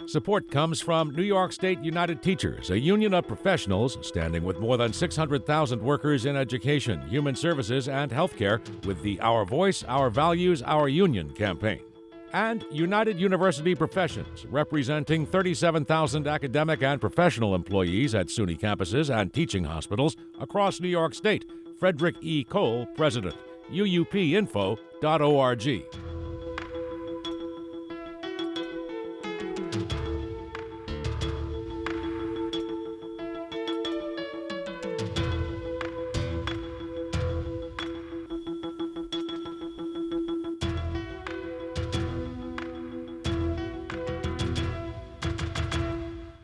Support comes from New York State United Teachers, a union of professionals standing with more than 600,000 workers in education, human services, and healthcare with the Our Voice, Our Values, Our Union campaign. And United University Professions, representing 37,000 academic and professional employees at SUNY campuses and teaching hospitals across New York State. Frederick E. Cole, President. UUPinfo.org.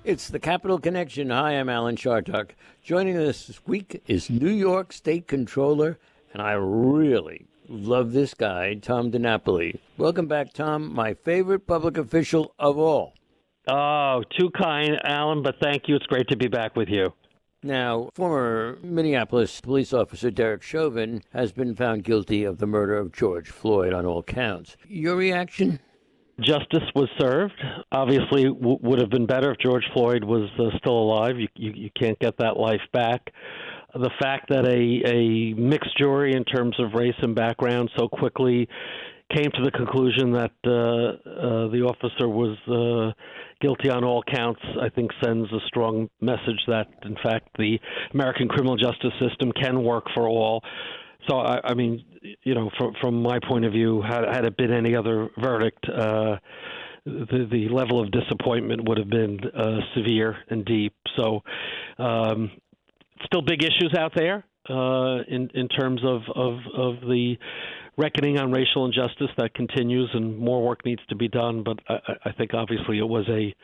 It's the Capital Connection. Hi, I'm Alan Chartock. Joining us this week is New York State Comptroller, and I really love this guy, Tom DiNapoli. Welcome back, Tom, my favorite public official of all. Oh, too kind, Alan, but thank you. It's great to be back with you. Now, former Minneapolis police officer Derek Chauvin has been found guilty of the murder of George Floyd on all counts. Your reaction? Justice was served. Obviously, would have been better if George Floyd was still alive. You can't get that life back. The fact that a mixed jury in terms of race and background so quickly came to the conclusion that the officer was guilty on all counts, I think sends a strong message that, in fact, the American criminal justice system can work for all. So, I mean, you know, from my point of view, had it been any other verdict, the level of disappointment would have been severe and deep. So, still big issues out there in terms of the reckoning on racial injustice that continues, and more work needs to be done. But I think obviously it was a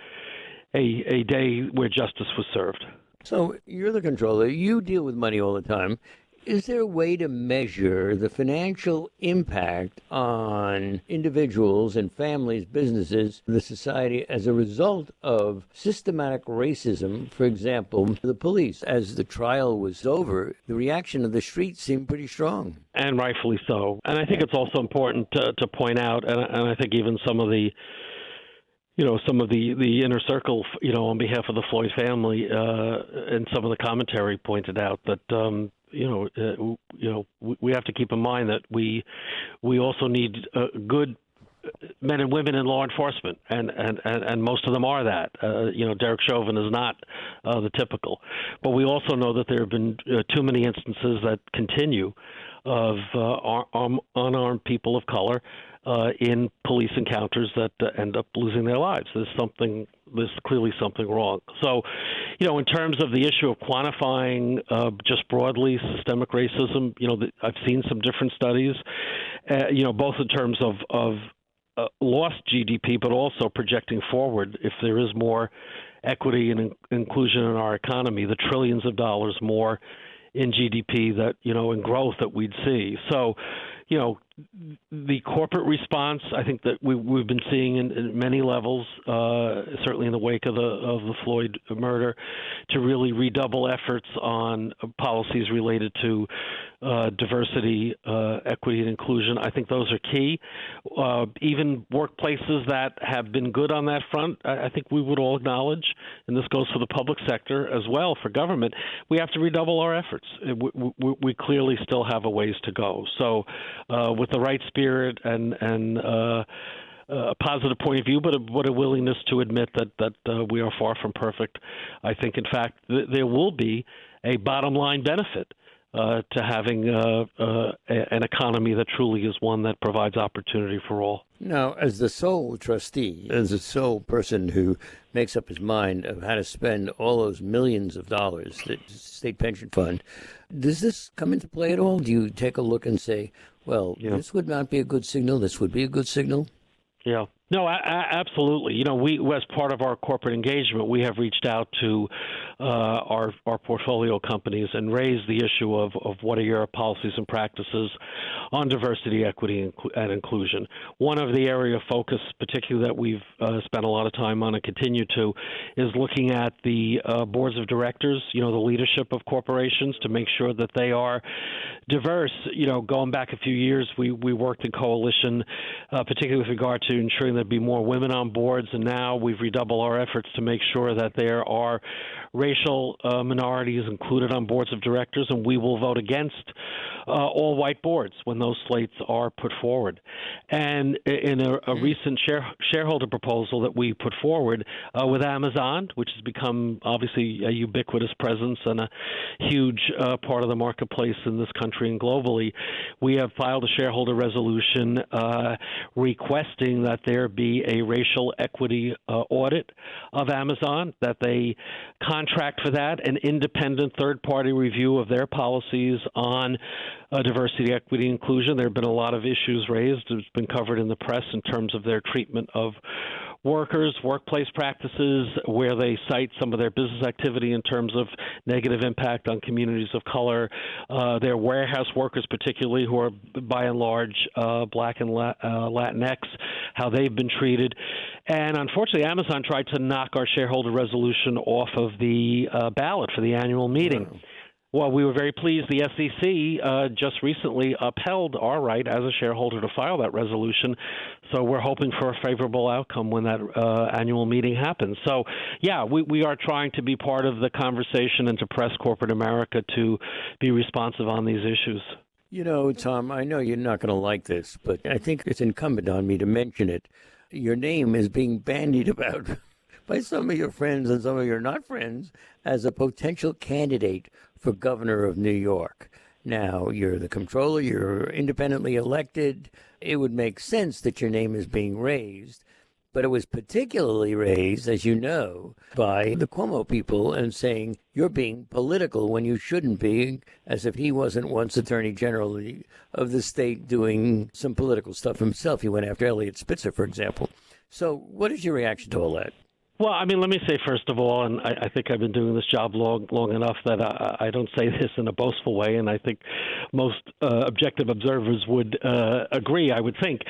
day where justice was served. So you're the controller. You deal with money all the time. Is there a way to measure the financial impact on individuals and families, businesses, the society as a result of systematic racism? For example, the police, as the trial was over, the reaction of the street seemed pretty strong. And rightfully so. And I think it's also important to point out, and I think even some of the inner circle, on behalf of the Floyd family, and some of the commentary pointed out that, we have to keep in mind that we also need good men and women in law enforcement, and most of them are that. Derek Chauvin is not the typical, but we also know that there have been too many instances that continue of unarmed people of color in police encounters that end up losing their lives. There's clearly something wrong. So, in terms of the issue of quantifying just broadly systemic racism, I've seen some different studies, both in terms of lost GDP, but also projecting forward if there is more equity and inclusion in our economy, the trillions of dollars more in GDP that, in growth that we'd see. So, the corporate response, I think that we've been seeing in many levels, certainly in the wake of the Floyd murder, to really redouble efforts on policies related to diversity, equity, and inclusion. I think those are key. Even workplaces that have been good on that front, I think we would all acknowledge, and this goes for the public sector as well, for government, we have to redouble our efforts. We clearly still have a ways to go. So with the right spirit and a positive point of view, but a willingness to admit that we are far from perfect, I think, in fact, there will be a bottom line benefit to having an economy that truly is one that provides opportunity for all. Now, as the sole trustee, as the sole person who makes up his mind of how to spend all those millions of dollars, the state pension fund, does this come into play at all? Do you take a look and say, well, this would not be a good signal, this would be a good signal? Yeah. No, absolutely. We, as part of our corporate engagement, we have reached out to our portfolio companies and raised the issue of what are your policies and practices on diversity, equity, and inclusion. One of the area of focus, particularly that we've spent a lot of time on and continue to, is looking at the boards of directors, the leadership of corporations, to make sure that they are diverse. Going back a few years, we worked in coalition, particularly with regard to ensuring there'd be more women on boards, and now we've redoubled our efforts to make sure that there are racial minorities included on boards of directors, and we will vote against all white boards when those slates are put forward. And in a recent shareholder proposal that we put forward with Amazon, which has become obviously a ubiquitous presence and a huge part of the marketplace in this country and globally, we have filed a shareholder resolution requesting that there be a racial equity audit of Amazon, that they contract for that, an independent third-party review of their policies on diversity, equity, inclusion. There have been a lot of issues raised. It's been covered in the press in terms of their treatment of workers, workplace practices, where they cite some of their business activity in terms of negative impact on communities of color, their warehouse workers particularly, who are by and large Black and Latinx, how they've been treated. And unfortunately, Amazon tried to knock our shareholder resolution off of the ballot for the annual meeting. Wow. Well, we were very pleased the SEC just recently upheld our right as a shareholder to file that resolution. So we're hoping for a favorable outcome when that annual meeting happens. So, yeah, we are trying to be part of the conversation and to press corporate America to be responsive on these issues. You know, Tom, I know you're not going to like this, but I think it's incumbent on me to mention it. Your name is being bandied about by some of your friends and some of your not friends as a potential candidate for governor of New York. Now, you're the comptroller, you're independently elected. It would make sense that your name is being raised, but it was particularly raised, as you know, by the Cuomo people and saying you're being political when you shouldn't be, as if he wasn't once Attorney General of the state doing some political stuff himself. He went after Eliot Spitzer, for example. So what is your reaction to all that? Well, I mean, let me say, first of all, and I think I've been doing this job long enough that I don't say this in a boastful way, and I think most objective observers would agree, I would think.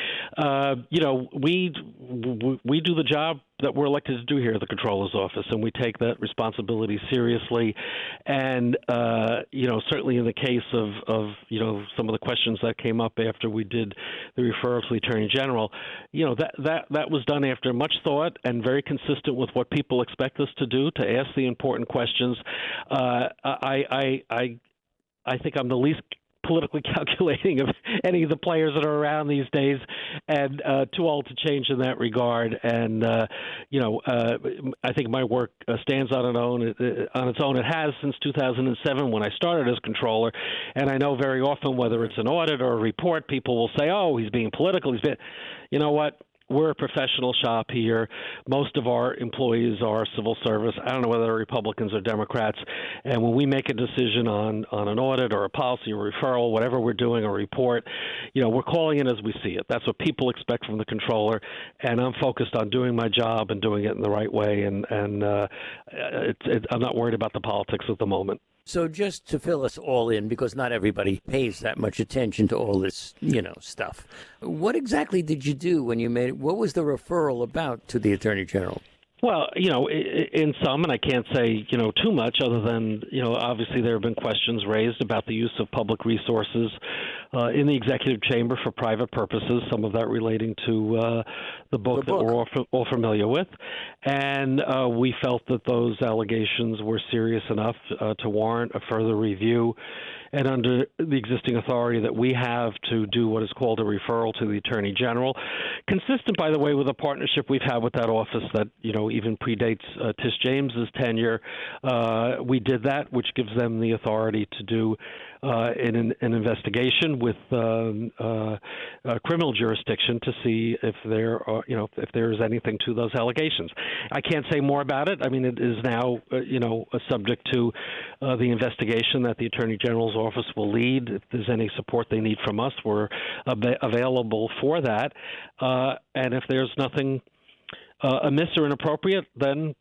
We do the job that we're elected to do here at the Comptroller's office, and we take that responsibility seriously. And, certainly in the case of some of the questions that came up after we did the referral to the Attorney General, that was done after much thought and very consistent with what people expect us to do, to ask the important questions. I think I'm the least politically calculating of any of the players that are around these days, and too old to change in that regard. And I think my work stands on its own. It has since 2007 when I started as controller, and I know very often whether it's an audit or a report, people will say, "Oh, he's being political." You know what? We're a professional shop here. Most of our employees are civil service. I don't know whether they're Republicans or Democrats. And when we make a decision on an audit or a policy or referral, whatever we're doing, a report, we're calling it as we see it. That's what people expect from the controller. And I'm focused on doing my job and doing it in the right way. And I'm not worried about the politics at the moment. So just to fill us all in, because not everybody pays that much attention to all this, stuff. What exactly did you do when you made it? What was the referral about to the Attorney General? Well, in some, and I can't say, too much other than, obviously there have been questions raised about the use of public resources in the executive chamber for private purposes, some of that relating to the book that we're all familiar with. And we felt that those allegations were serious enough to warrant a further review. And under the existing authority that we have to do what is called a referral to the Attorney General, consistent, by the way, with a partnership we've had with that office that, even predates Tish James's tenure, we did that, which gives them the authority to do an investigation with criminal jurisdiction to see if there are, if there is anything to those allegations. I can't say more about it. I mean, it is now, subject to the investigation that the Attorney General's office will lead. If there's any support they need from us, we're available for that. And if there's nothing amiss or inappropriate, then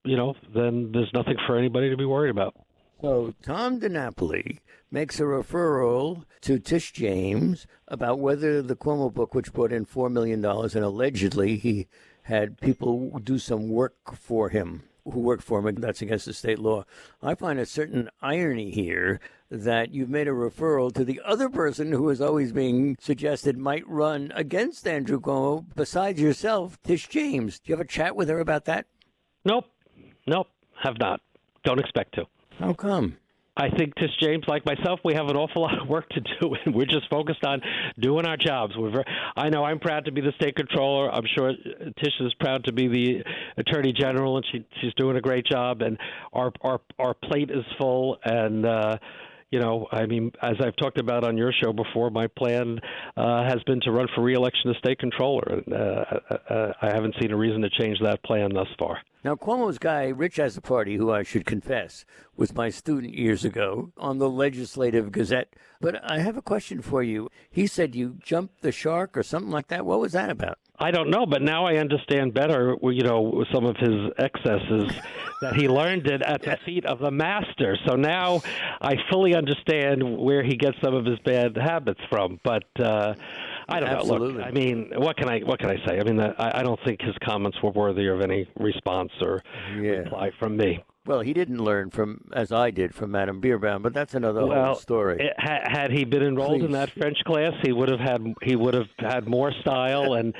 there's nothing for anybody to be worried about. So Tom DiNapoli makes a referral to Tish James about whether the Cuomo book, which brought in $4 million, and allegedly he had people do some work for him, who worked for him, and that's against the state law. I find a certain irony here that you've made a referral to the other person who is always being suggested might run against Andrew Cuomo, besides yourself, Tish James. Do you have a chat with her about that? Nope, have not. Don't expect to. How come? I think Tish James, like myself, we have an awful lot of work to do, and we're just focused on doing our jobs. I know I'm proud to be the state controller. I'm sure Tish is proud to be the attorney general, and she's doing a great job. And our plate is full. And I mean, as I've talked about on your show before, my plan has been to run for re-election as state controller. I haven't seen a reason to change that plan thus far. Now, Cuomo's guy, Rich Has a Party, who I should confess was my student years ago on the Legislative Gazette. But I have a question for you. He said you jumped the shark or something like that. What was that about? I don't know, but now I understand better, some of his excesses that he learned it at the feet of the master. So now I fully understand where he gets some of his bad habits from. But I don't know. Look, I mean, what can I say? I mean, I don't think his comments were worthy of any response or reply from me. Well, he didn't learn as I did from Madame Beerbaum, but that's another whole story. Had he been enrolled in that French class, he would have had more style and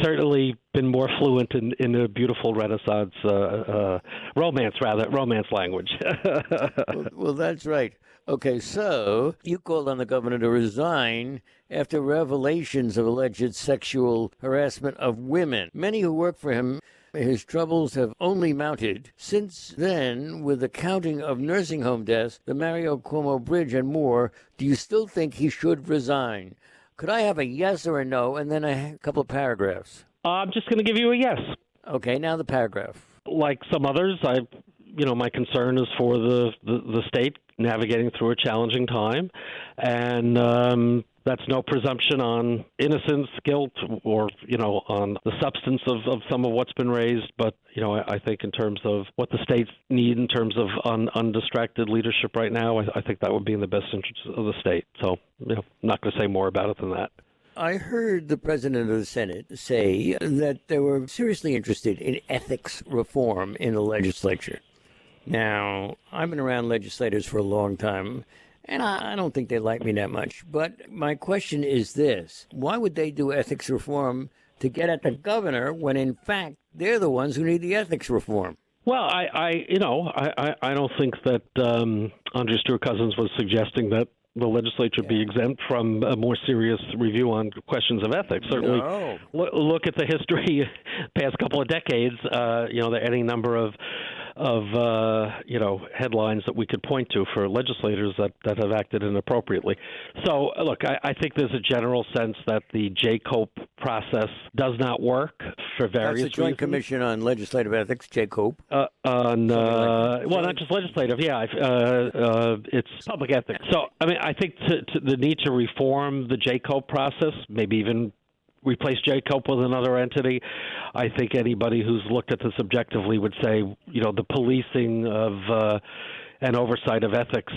certainly been more fluent in a beautiful Renaissance romance language. well, that's right. Okay, so you called on the governor to resign after revelations of alleged sexual harassment of women. Many who work for him, his troubles have only mounted. Since then, with the counting of nursing home deaths, the Mario Cuomo Bridge, and more, do you still think he should resign? Could I have a yes or a no, and then a couple of paragraphs? I'm just going to give you a yes. Okay, now the paragraph. Like some others, my concern is for the state navigating through a challenging time, and that's no presumption on innocence, guilt, or on the substance of some of what's been raised. But I think in terms of what the states need in terms of undistracted leadership right now, I think that would be in the best interest of the state. So I'm not going to say more about it than that. I heard the president of the Senate say that they were seriously interested in ethics reform in the legislature. Now, I've been around legislators for a long time, and I don't think they like me that much. But my question is this. Why would they do ethics reform to get at the governor when, in fact, they're the ones who need the ethics reform? Well, I don't think that Andrea Stewart-Cousins was suggesting that the legislature be exempt from a more serious review on questions of ethics. Certainly, look at the history past couple of decades. There are any number of headlines that we could point to for legislators that have acted inappropriately. So, look, I think there's a general sense that the JCOPE process does not work for various reasons. That's the Joint Commission on Legislative Ethics, JCOPE. Not just legislative, it's public ethics. So, I mean, I think the need to reform the JCOPE process, maybe even replace JCOPE with another entity. I think anybody who's looked at this objectively would say, the policing of and oversight of ethics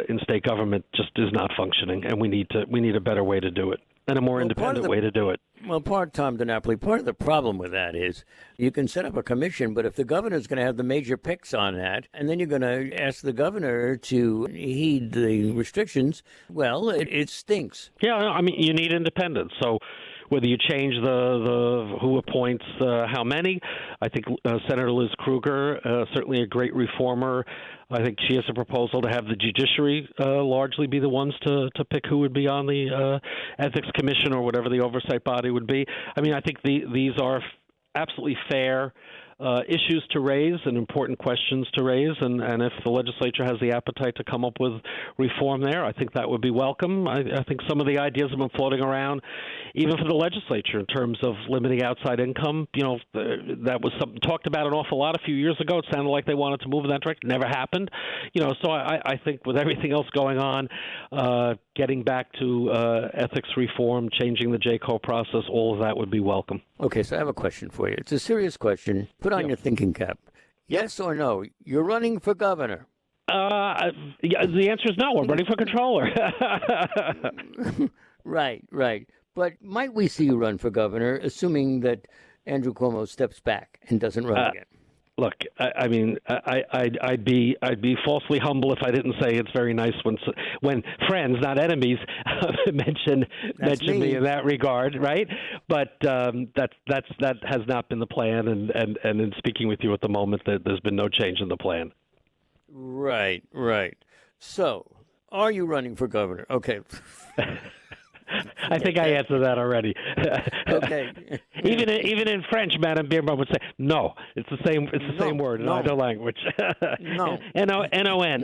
in state government just is not functioning, and we need a better way to do it and a more independent way to do it. Well, Tom DiNapoli, part of the problem with that is you can set up a commission, but if the governor's going to have the major picks on that, and then you're going to ask the governor to heed the restrictions, well, it stinks. Yeah, I mean, you need independence. So whether you change the who appoints how many, I think Senator Liz Krueger, certainly a great reformer. I think she has a proposal to have the judiciary largely be the ones to pick who would be on the ethics commission or whatever the oversight body would be. I mean, I think these are absolutely fair issues to raise and important questions to raise, and if the legislature has the appetite to come up with reform there, I think that would be welcome. I think some of the ideas have been floating around, even for the legislature, in terms of limiting outside income. That was something talked about an awful lot a few years ago. It sounded like they wanted to move in that direction. Never happened. So I think with everything else going on, getting back to ethics reform, changing the JCO process, all of that would be welcome. Okay, so I have a question for you. It's a serious question. Put on your thinking cap. Yes or no? You're running for governor. The answer is no. I'm running for controller. Right. But might we see you run for governor, assuming that Andrew Cuomo steps back and doesn't run again? Look, I'd be falsely humble if I didn't say it's very nice when friends, not enemies, mention me in that regard, right? But that has not been the plan, and in speaking with you at the moment, there's been no change in the plan. Right. So, are you running for governor? Okay. I think I answered that already. Okay. Even in French, Madame Birman would say no. It's the same. It's the same word in either language. No. N-O-N.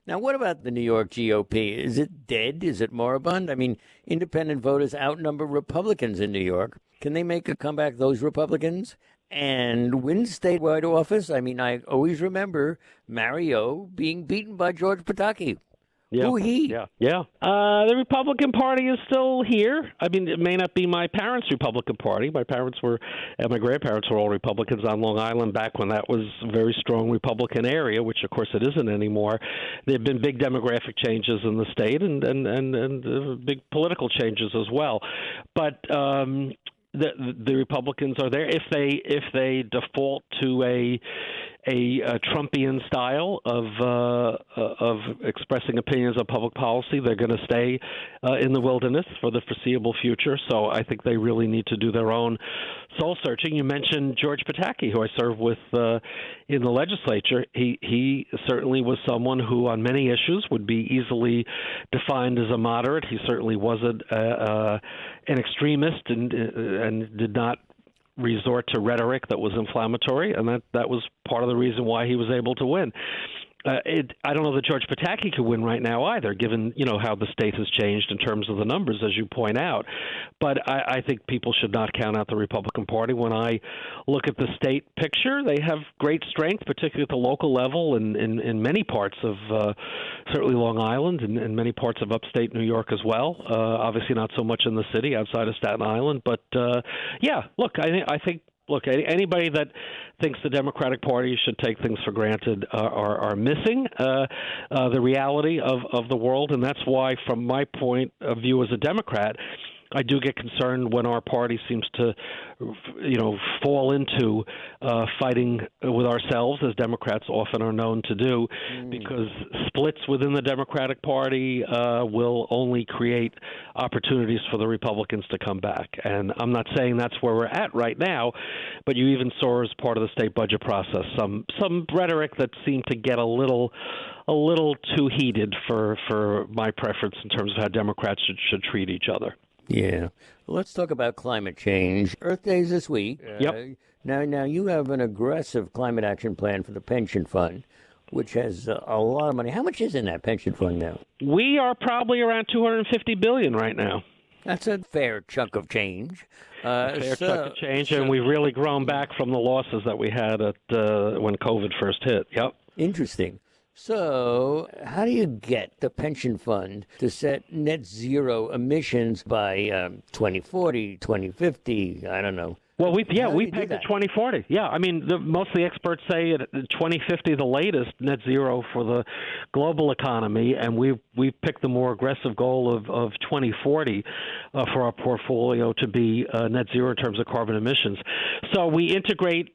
Now, what about the New York GOP? Is it dead? Is it moribund? I mean, independent voters outnumber Republicans in New York. Can they make a comeback, those Republicans, and win statewide office? I mean, I always remember Mario being beaten by George Pataki. Yeah. Who he? Yeah. The Republican Party is still here. I mean, it may not be my parents' Republican Party. My parents and my grandparents were all Republicans on Long Island back when that was a very strong Republican area, which of course it isn't anymore. There have been big demographic changes in the state and big political changes as well. But the Republicans are there. If they default to a Trumpian style of expressing opinions on public policy, they're going to stay in the wilderness for the foreseeable future. So I think they really need to do their own soul searching. You mentioned George Pataki, who I served with in the legislature. He certainly was someone who, on many issues, would be easily defined as a moderate. He certainly wasn't an extremist and did not resort to rhetoric that was inflammatory, and that was part of the reason why he was able to win. I don't know that George Pataki could win right now either, given how the state has changed in terms of the numbers, as you point out. But I think people should not count out the Republican Party. When I look at the state picture, they have great strength, particularly at the local level and in many parts of certainly Long Island and many parts of upstate New York as well. Obviously not so much in the city outside of Staten Island. But, look, I think anybody that thinks the Democratic Party should take things for granted are missing the reality of the world, and that's why, from my point of view as a Democrat, I do get concerned when our party seems to, fall into fighting with ourselves, as Democrats often are known to do, because splits within the Democratic Party will only create opportunities for the Republicans to come back. And I'm not saying that's where we're at right now, but you even saw as part of the state budget process some rhetoric that seemed to get a little too heated for my preference in terms of how Democrats should treat each other. Yeah. Well, let's talk about climate change. Earth Day's this week. Yep. Now you have an aggressive climate action plan for the pension fund, which has a lot of money. How much is in that pension fund now? We are probably around $250 billion right now. That's a fair chunk of change. Chunk of change, and we've really grown back from the losses that we had at when COVID first hit. Yep. Interesting. So, how do you get the pension fund to set net zero emissions by 2040, 2050? I don't know. Well, we pegged at 2040. Yeah, I mean, most of the experts say at 2050 the latest net zero for the global economy, and we've picked the more aggressive goal of 2040 for our portfolio to be net zero in terms of carbon emissions. So we integrate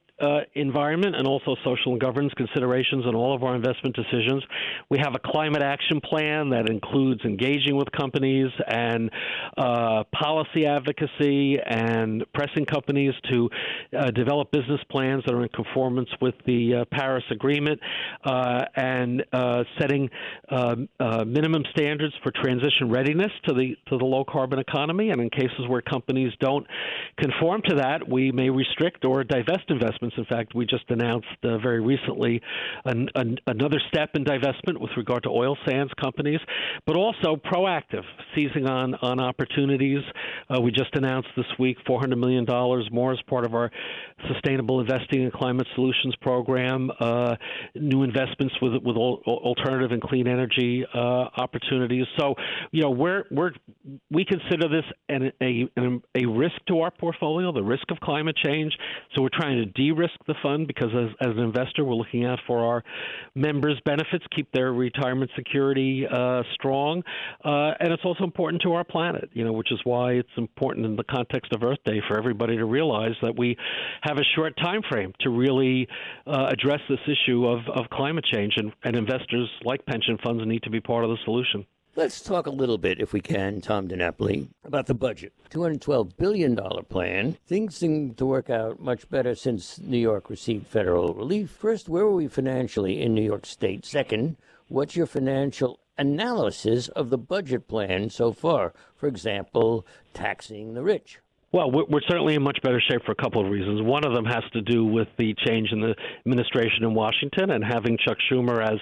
environment and also social and governance considerations in all of our investment decisions. We have a climate action plan that includes engaging with companies and policy advocacy and pressing companies to develop business plans that are in conformance with the Paris Agreement and setting minimum standards for transition readiness to the low carbon economy. And in cases where companies don't conform to that, we may restrict or divest investments. In fact, we just announced very recently another step in divestment with regard to oil sands companies, but also proactive, seizing on opportunities. We just announced this week $400 million more as part of our Sustainable Investing in Climate Solutions program, new investments with alternative and clean energy opportunities. So, we consider this a risk to our portfolio, the risk of climate change. So we're trying to de-risk de-risk the fund because as an investor, we're looking out for our members' benefits, keep their retirement security strong, and it's also important to our planet, which is why it's important in the context of Earth Day for everybody to realize that we have a short time frame to really address this issue of climate change, and investors like pension funds need to be part of the solution. Let's talk a little bit, if we can, Tom DiNapoli, about the budget. $212 billion plan. Things seem to work out much better since New York received federal relief. First, where were we financially in New York State? Second, what's your financial analysis of the budget plan so far? For example, taxing the rich. Well, we're certainly in much better shape for a couple of reasons. One of them has to do with the change in the administration in Washington, and having Chuck Schumer as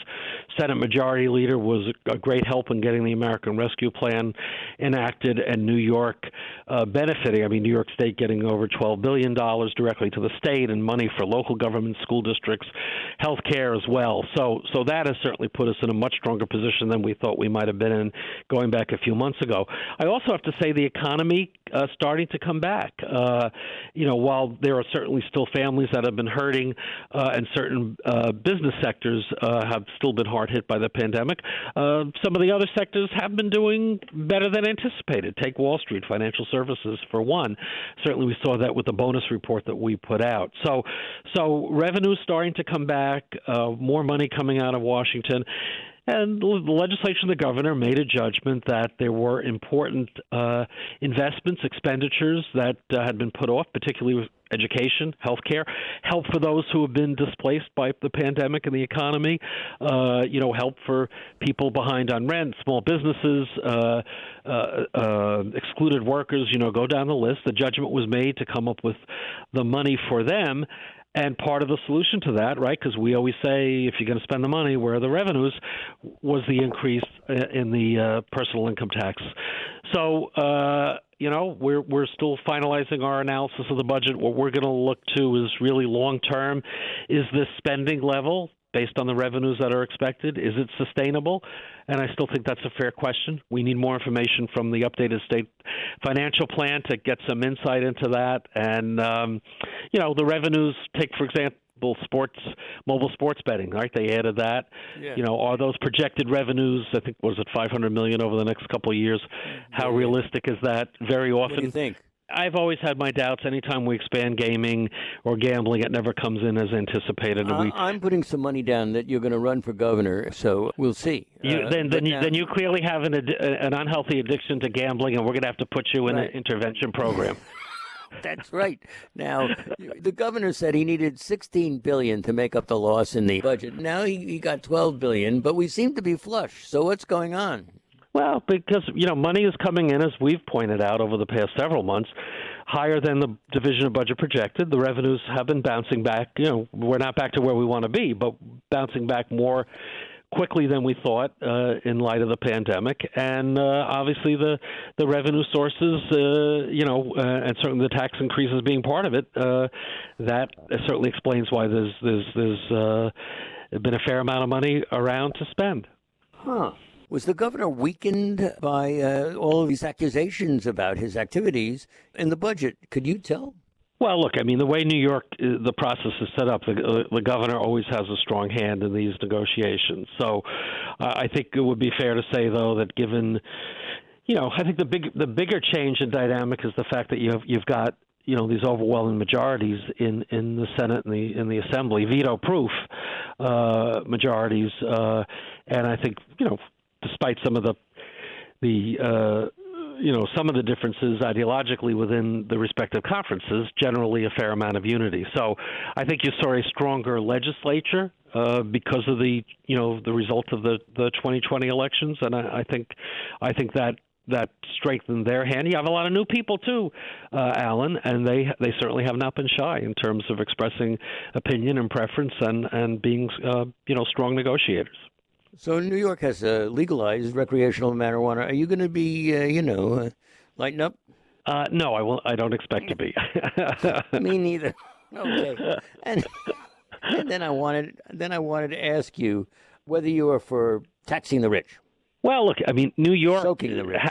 Senate Majority Leader was a great help in getting the American Rescue Plan enacted, and New York benefiting. I mean, New York State getting over $12 billion directly to the state, and money for local government, school districts, health care as well. So that has certainly put us in a much stronger position than we thought we might have been in going back a few months ago. I also have to say the economy starting to come back. While there are certainly still families that have been hurting and certain business sectors have still been hard hit by the pandemic, some of the other sectors have been doing better than anticipated. Take Wall Street, financial services for one. Certainly we saw that with the bonus report that we put out. So revenue's starting to come back, more money coming out of Washington. And the legislature and the governor made a judgment that there were important investments, expenditures that had been put off, particularly with education, healthcare, help for those who have been displaced by the pandemic and the economy, help for people behind on rent, small businesses, excluded workers, go down the list. The judgment was made to come up with the money for them. And part of the solution to that, right, because we always say if you're going to spend the money, where are the revenues, was the increase in the personal income tax. So, we're still finalizing our analysis of the budget. What we're going to look to is really long-term. Is this spending level, based on the revenues that are expected, is it sustainable? And I still think that's a fair question. We need more information from the updated state financial plan to get some insight into that. And, the revenues, take, for example, mobile sports betting, right? They added that. Yeah. Are those projected revenues, I think, was it $500 million over the next couple of years? How realistic is that? Very often. What do you think? I've always had my doubts. Anytime we expand gaming or gambling, it never comes in as anticipated. I'm putting some money down that you're going to run for governor, so we'll see. Then you clearly have an unhealthy addiction to gambling, and we're going to have to put you in an intervention program. That's right. Now, the governor said he needed $16 billion to make up the loss in the budget. Now he got $12 billion, but we seem to be flush. So what's going on? Well, because, money is coming in, as we've pointed out over the past several months, higher than the division of budget projected. The revenues have been bouncing back. We're not back to where we want to be, but bouncing back more quickly than we thought in light of the pandemic. And obviously the revenue sources, and certainly the tax increases being part of it, that certainly explains why there's been a fair amount of money around to spend. Huh. Was the governor weakened by all of these accusations about his activities in the budget? Could you tell? Well, look, the way New York, the process is set up, the governor always has a strong hand in these negotiations. So I think it would be fair to say, though, that given, I think the bigger change in dynamic is the fact that you've got these overwhelming majorities in the Senate and in the Assembly, veto-proof majorities, and I think despite some of some of the differences ideologically within the respective conferences, generally a fair amount of unity. So I think you saw a stronger legislature because of the result of the 2020 elections, and I think that strengthened their hand. You have a lot of new people too, Alan, and they certainly have not been shy in terms of expressing opinion and preference and being strong negotiators. So New York has legalized recreational marijuana. Are you going to be, lighten up? No, I will. I don't expect to be. Me neither. Okay. And then I wanted to ask you whether you are for taxing the rich. Well, look, New York soaking the rich.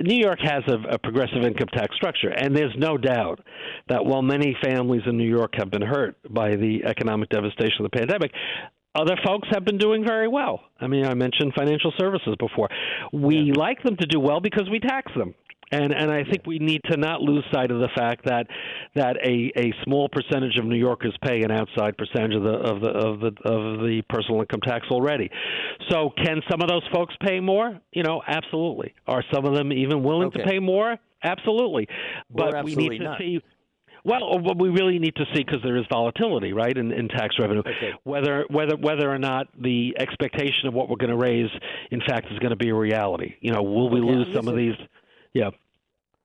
New York has a progressive income tax structure, and there's no doubt that while many families in New York have been hurt by the economic devastation of the pandemic, other folks have been doing very well. I mean, I mentioned financial services before. We like them to do well because we tax them. And I think we need to not lose sight of the fact that a small percentage of New Yorkers pay an outside percentage of the personal income tax already. So can some of those folks pay more? Absolutely. Are some of them even willing to pay more? Absolutely. But we need to see. Well, what we really need to see, because there is volatility, right, in tax revenue, whether or not the expectation of what we're going to raise, in fact, is going to be a reality. Will we lose some of these? Yeah.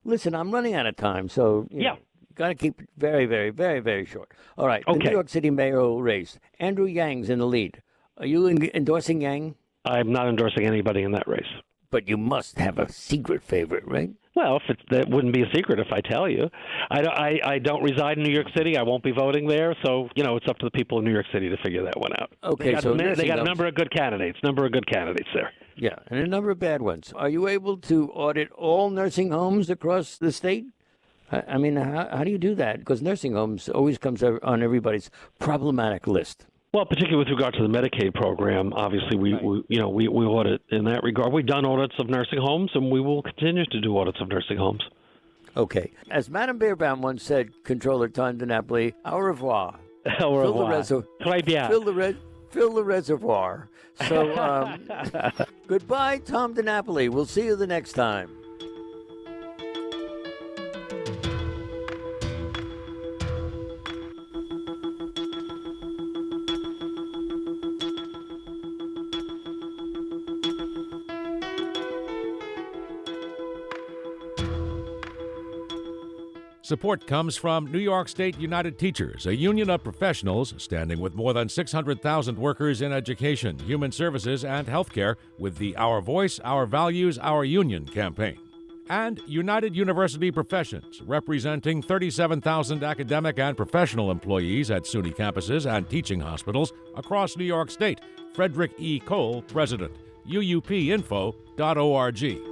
Listen, I'm running out of time, so you got to keep it very, very, very, very short. All right. The New York City mayoral race. Andrew Yang's in the lead. Are you endorsing Yang? I'm not endorsing anybody in that race. But you must have a secret favorite, right? Well, that wouldn't be a secret if I tell you. I don't reside in New York City. I won't be voting there. So, it's up to the people of New York City to figure that one out. Okay, they got a number of good candidates there. Yeah, and a number of bad ones. Are you able to audit all nursing homes across the state? I mean, how do you do that? Because nursing homes always comes on everybody's problematic list. Well, particularly with regard to the Medicaid program, obviously we audit in that regard. We've done audits of nursing homes, and we will continue to do audits of nursing homes. Okay. As Madame Beerbaum once said, Comptroller Tom DiNapoli, au revoir. Au revoir. Très bien. Fill the reservoir. So, goodbye, Tom DiNapoli. We'll see you the next time. Support comes from New York State United Teachers, a union of professionals standing with more than 600,000 workers in education, human services, and healthcare with the Our Voice, Our Values, Our Union campaign. And United University Professions, representing 37,000 academic and professional employees at SUNY campuses and teaching hospitals across New York State. Frederick E. Cole, President. UUPinfo.org.